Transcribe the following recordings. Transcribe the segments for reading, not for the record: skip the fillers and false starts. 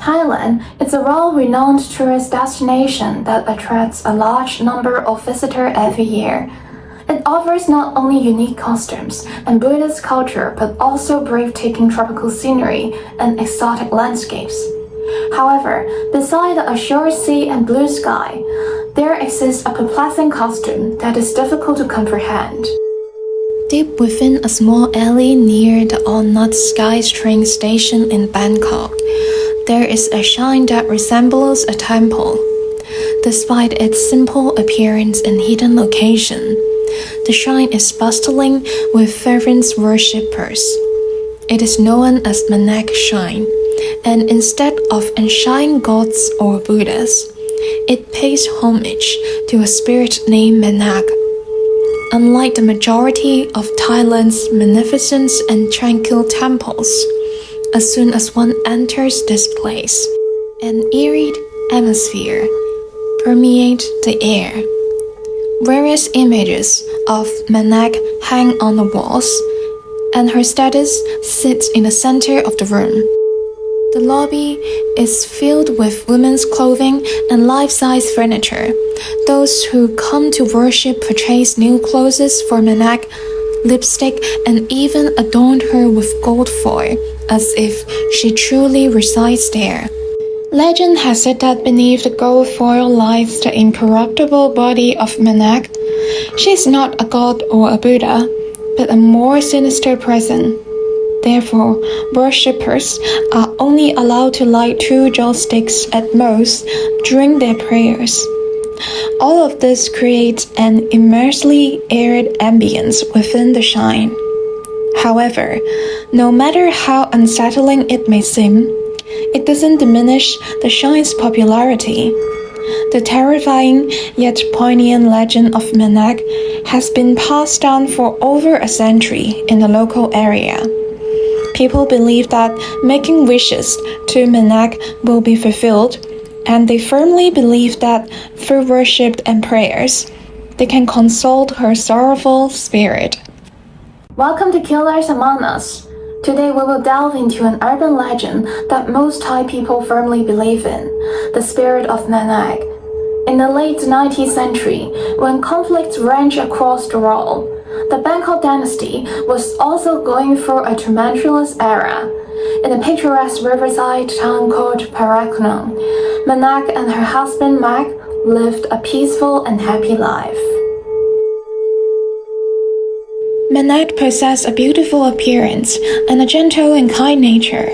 Thailand is a well-renowned tourist destination that attracts a large number of visitors every year. It offers not only unique costumes and Buddhist culture but also breathtaking tropical scenery and exotic landscapes. However, beside the azure sea and blue sky, there exists a perplexing costume that is difficult to comprehend. Deep within a small alley near the all-night Sky's train station in Bangkok, there is a shrine that resembles a temple. Despite its simple appearance and hidden location, the shrine is bustling with fervent worshippers. It is known as Mae Nak Shrine, and instead of enshrining gods or Buddhas, it pays homage to a spirit named Mae Nak. Unlike the majority of Thailand's magnificent and tranquil temples, as soon as one enters this place, an eerie atmosphere permeates the air. Various images of Mae Nak hang on the walls, and her statue sits in the center of the room. The lobby is filled with women's clothing and life-size furniture. Those who come to worship purchase new clothes for Mae Nak, lipstick, and even adorn her with gold foil, as if she truly resides there. Legend has it that beneath the gold foil lies the incorruptible body of Mae Nak. She is not a god or a Buddha, but a more sinister presence. Therefore, worshippers are only allowed to light 2 joysticks at most during their prayers. All of this creates an immensely arid ambience within the shrine. However, no matter how unsettling it may seem, it doesn't diminish the shrine's popularity. The terrifying yet poignant legend of Mae Nak has been passed down for over a century in the local area. People believe that making wishes to Mae Nak will be fulfilled, and they firmly believe that through worship and prayers, they can console her sorrowful spirit. Welcome to Killers Among Us. Today we will delve into an urban legend that most Thai people firmly believe in, the spirit of Mae Nak. In the late 19th century, when conflicts ranged across the world, the Bangkok dynasty was also going through a tumultuous era. In the picturesque riverside town called Phra Khanong, Mae Nak and her husband Mak lived a peaceful and happy life. Mae Nak possessed a beautiful appearance and a gentle and kind nature.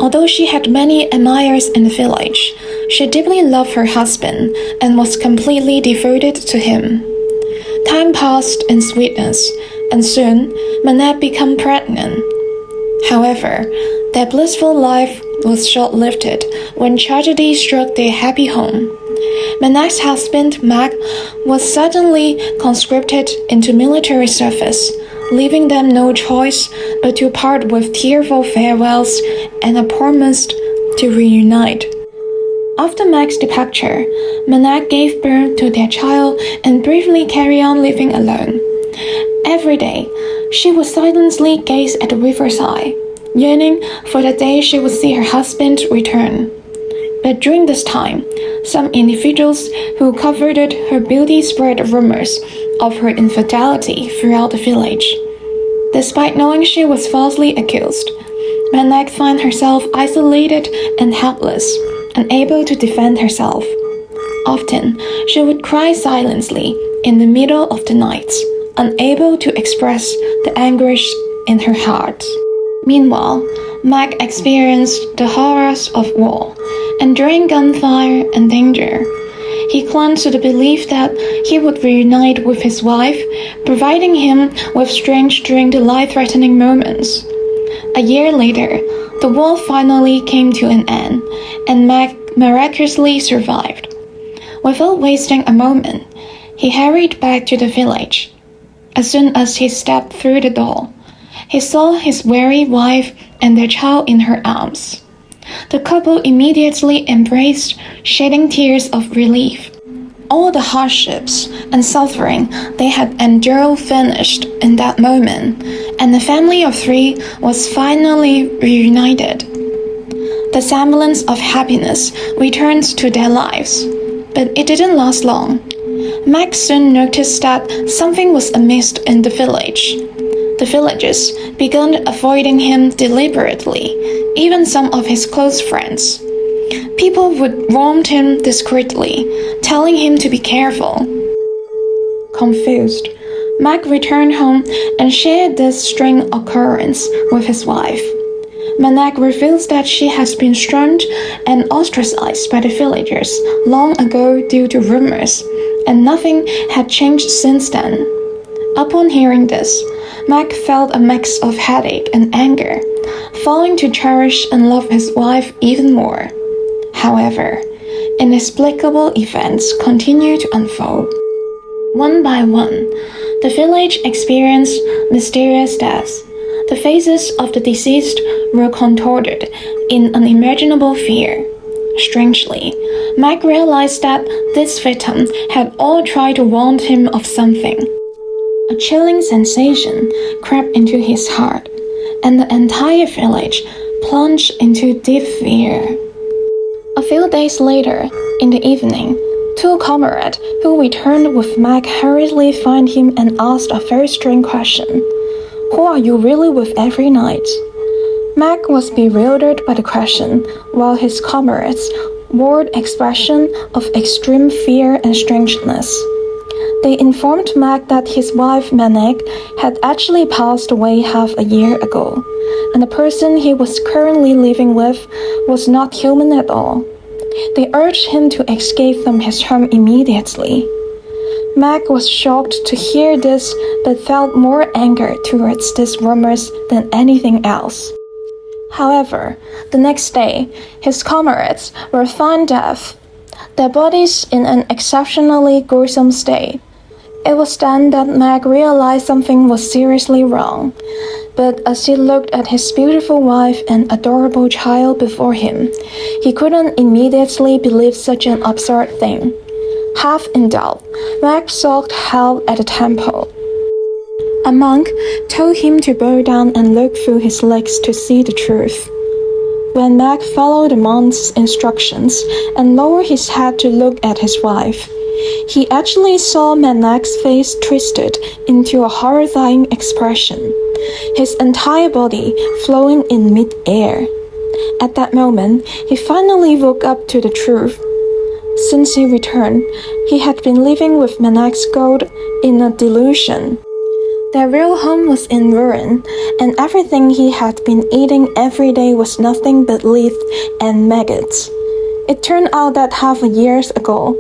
Although she had many admirers in the village, she deeply loved her husband and was completely devoted to him. Time passed in sweetness, and soon Mae Nak became pregnant. However, their blissful life was short-lived when tragedy struck their happy home. Mae Nak's husband, Mak, was suddenly conscripted into military service, leaving them no choice but to part with tearful farewells and a promise to reunite. After Mak's departure, Mae Nak gave birth to their child and briefly carried on living alone. Every day, she would silently gaze at the riverside, yearning for the day she would see her husband return. But during this time, some individuals who coveted her beauty spread rumors of her infidelity throughout the village. Despite knowing she was falsely accused, Mae Nak found herself isolated and helpless, unable to defend herself. Often, she would cry silently in the middle of the night, unable to express the anguish in her heart. Meanwhile, Mak experienced the horrors of war, enduring gunfire and danger. He clung to the belief that he would reunite with his wife, providing him with strength during the life-threatening moments. A year later, the war finally came to an end, and Mak miraculously survived. Without wasting a moment, he hurried back to the village. As soon as he stepped through the door, he saw his weary wife and their child in her arms. The couple immediately embraced, shedding tears of relief. All the hardships and suffering they had endured vanished in that moment, and the family of 3 was finally reunited. The semblance of happiness returned to their lives, but it didn't last long. Mac soon noticed that something was amiss in the village. The villagers began avoiding him deliberately, even some of his close friends. People would warn him discreetly, telling him to be careful. Confused, Mac returned home and shared this strange occurrence with his wife. Mae Nak reveals that she has been shunned and ostracized by the villagers long ago due to rumors, and nothing had changed since then. Upon hearing this, Mac felt a mix of headache and anger, falling to cherish and love his wife even more. However, inexplicable events continue to unfold. One by one, the village experienced mysterious deaths. The faces of the deceased were contorted in unimaginable fear. Strangely, Mac realized that this victim had all tried to warn him of something. A chilling sensation crept into his heart, and the entire village plunged into deep fear. A few days later, in the evening, two comrades who returned with Mac hurriedly found him and asked a very strange question. "Who are you really with every night?" Mac was bewildered by the question, while his comrades wore an expression of extreme fear and strangeness. They informed Mac that his wife Mae Nak had actually passed away half a year ago, and the person he was currently living with was not human at all. They urged him to escape from his home immediately. Mac was shocked to hear this, but felt more anger towards these rumors than anything else. However, the next day, his comrades were found dead, their bodies in an exceptionally gruesome state. It was then that Mac realized something was seriously wrong. But as he looked at his beautiful wife and adorable child before him, he couldn't immediately believe such an absurd thing. Half in doubt, Mac sought help at the temple. A monk told him to bow down and look through his legs to see the truth. When Mac followed the monk's instructions and lowered his head to look at his wife, he actually saw Mae Nak's face twisted into a horrifying expression, his entire body flowing in mid-air. At that moment, he finally woke up to the truth. Since he returned, he had been living with Mae Nak's gold in a delusion. Their real home was in ruin, and everything he had been eating every day was nothing but leaves and maggots. It turned out that half a year ago,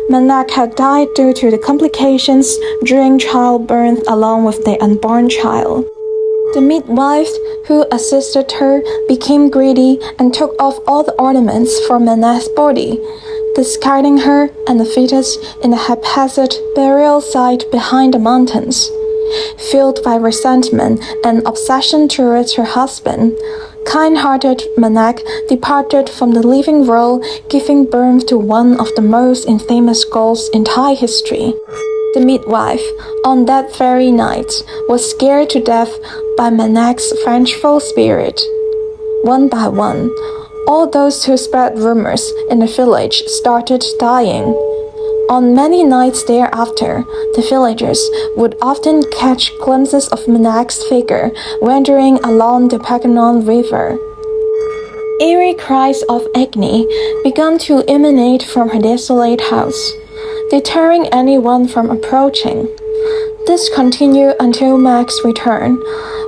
Mae Nak had died due to the complications during childbirth along with the unborn child. The midwife who assisted her became greedy and took off all the ornaments from Mae Nak's body, discarding her and the fetus in a haphazard burial site behind the mountains. Filled by resentment and obsession towards her husband, kind-hearted Mae Nak departed from the living world, giving birth to one of the most infamous ghosts in Thai history. The midwife, on that very night, was scared to death by Mae Nak's vengeful spirit. One by one, all those who spread rumors in the village started dying. On many nights thereafter, the villagers would often catch glimpses of Mae Nak's figure wandering along the Phra Khanong river. Eerie cries of agony began to emanate from her desolate house, deterring anyone from approaching. This continued until Mac's return.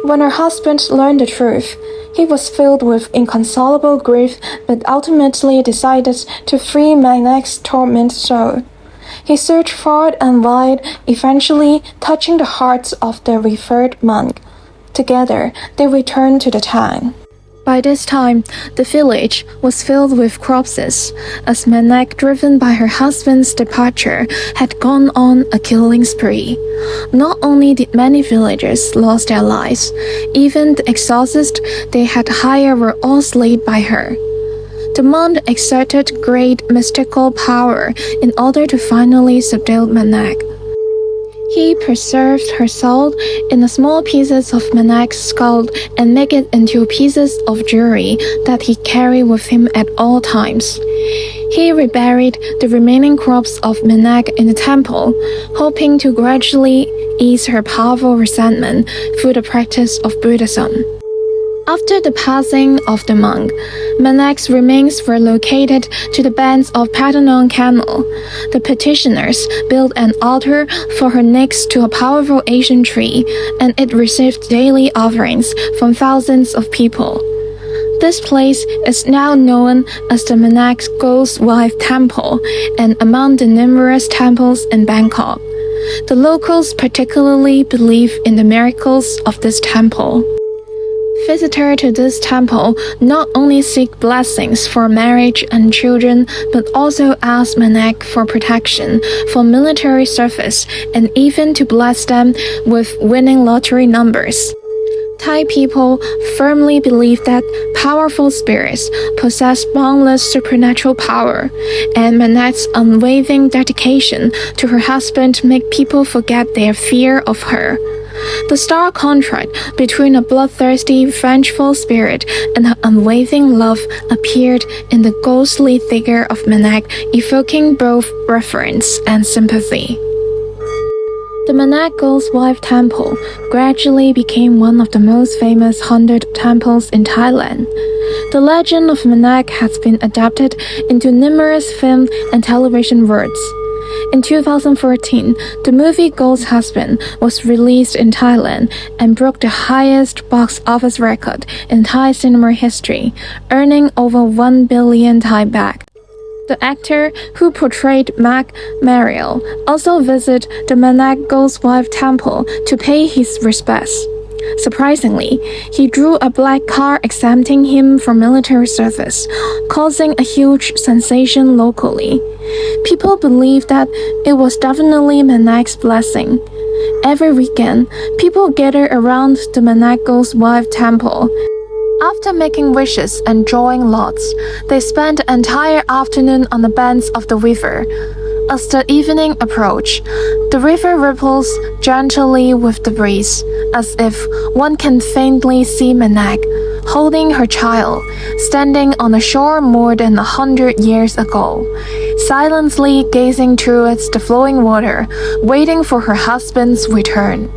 When her husband learned the truth, he was filled with inconsolable grief but ultimately decided to free Mae Nak's tormented soul. He searched far and wide, eventually touching the hearts of the revered monk. Together, they returned to the town. By this time, the village was filled with corpses, as Mae Nak, driven by her husband's departure, had gone on a killing spree. Not only did many villagers lose their lives, even the exorcists they had hired were all slain by her. The monk exerted great mystical power in order to finally subdue Mae Nak. He preserved her soul in the small pieces of Mae Nak's skull and make it into pieces of jewelry that he carried with him at all times. He reburied the remaining corpse of Mae Nak in the temple, hoping to gradually ease her powerful resentment through the practice of Buddhism. After the passing of the monk, Mae Nak's remains were located to the banks of Khanong Canal. The petitioners built an altar for her next to a powerful Asian tree, and it received daily offerings from thousands of people. This place is now known as the Mae Nak Ghost Wife Temple and among the numerous temples in Bangkok. The locals particularly believe in the miracles of this temple. Visitors to this temple not only seek blessings for marriage and children, but also ask Mae Nak for protection for military service and even to bless them with winning lottery numbers. Thai people firmly believe that powerful spirits possess boundless supernatural power, and Mae Nak's unwavering dedication to her husband make people forget their fear of her. The stark contrast between a bloodthirsty, vengeful spirit and her unwavering love appeared in the ghostly figure of Mae Nak, evoking both reverence and sympathy. The Mae Nak Ghost Wife Temple gradually became one of the most famous haunted temples in Thailand. The legend of Mae Nak has been adapted into numerous film and television works. In 2014, the movie Ghost Husband was released in Thailand and broke the highest box office record in Thai cinema history, earning over 1 billion Thai baht. The actor who portrayed Mac Mariel also visited the Mae Nak Ghost Wife Temple to pay his respects. Surprisingly, he drew a black car exempting him from military service, causing a huge sensation locally. People believe that it was definitely Mae Nak's blessing. Every weekend, people gather around the Mae Nak Ghost Wife Temple. After making wishes and drawing lots, they spend the entire afternoon on the banks of the river. As the evening approached, the river ripples gently with the breeze, as if one can faintly see Mae Nak, holding her child, standing on the shore more than 100 years ago, silently gazing towards the flowing water, waiting for her husband's return.